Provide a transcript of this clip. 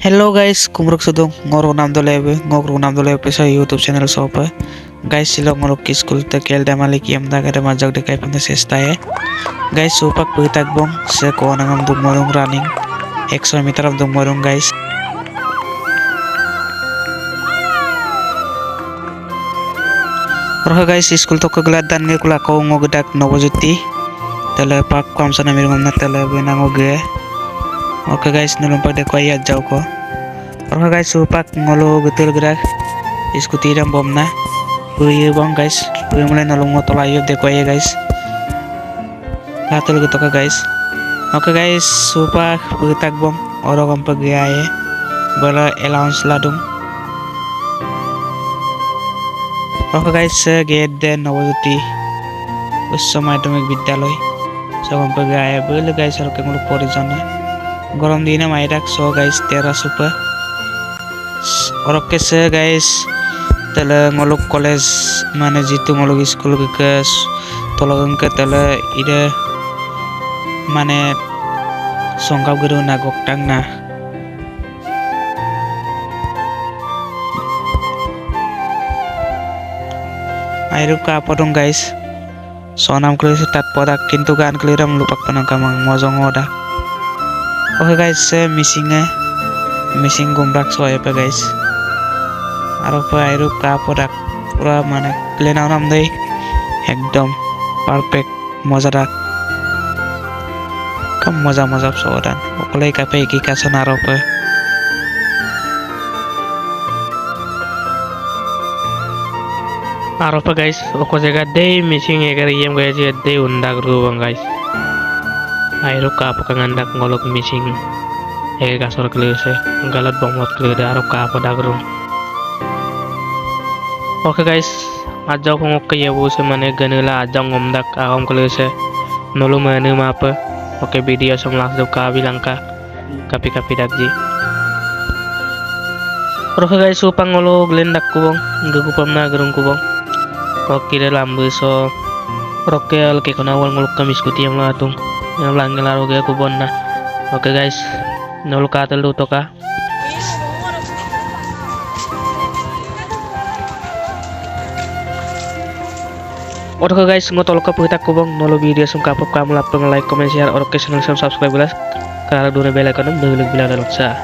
Hello guys, kumruk sudung ngorok nam dole pesa YouTube channel sopa. Guys silo ngorok ki school te kel da malik yam da kada majak de kai punda sesta ya. Guys sopak putak bong se ko nangam dung morung running 100 meter dung morung guys. Roh guys school to kegelat dan nge kula ko ngogedak Nowojoti. Tele pak kam sana mirung na tele benang oge. Oke guys, nulung pada kuaya jauh ko. Orang guys supak ngolo getul gerak. Iskuti ram bomna. Puye bang guys. Puye mulai nulung ngotol ayo de kuaya guys. Latul gitu ka guys. Oke guys, supak putak bom. Orang kampa gaya. Bala allowance ladung. Oke guys, gede Nowojoti. Usso madhyamik bidyaloy. So kampa gaya. Bala guys harus ngolo pori jana. গরম দিনে মাইরাক so guys তেরা সুপা ওরকে সে গাইস তাহলে মলক কলেজ মানে জিতু মলক স্কুল কে তলগঙ্কে তাহলে ইরে মানে সংকাপ গরু না গকটাং না আইরুপ কা পদং guys sonam kali tat podak kintu gan kliram lupak panangka mojong odak. Oke guys, missing gumbrak so ya guys. Aropa airu ka produk pura mana kalian orang deh, ekdom perfect mozadak. Kam moza sodan. Oke kape iki kasan aropa. Aropa guys, oke jaga deh missing egar iem guys ya deh undak ruang guys. Ayo ka apa kangandak ngolok missing kasor kelese galat bomot kelede arok ka apa dagro. Oke guys, ajak ngok ke yabu semane ganela ajak ngomdak aom kelese nolu mane apa. Oke video semlak ka bilang ka kapi dakji. Oke guys, supang ngolo glendak kubong ngagupam na gerung kubong. Oke dalam beso rokel ke konawal ngolok kamis kuti yang latung. Yang lang laro gaya kubon na. Oke guys, nol katel luto ka. Oke guys, ngotol ka puhitak kubong nolo video sum kapop kamu lapang like comment share oke channel subscribe belas. Karena dua bel icon begitu bila dalok sa.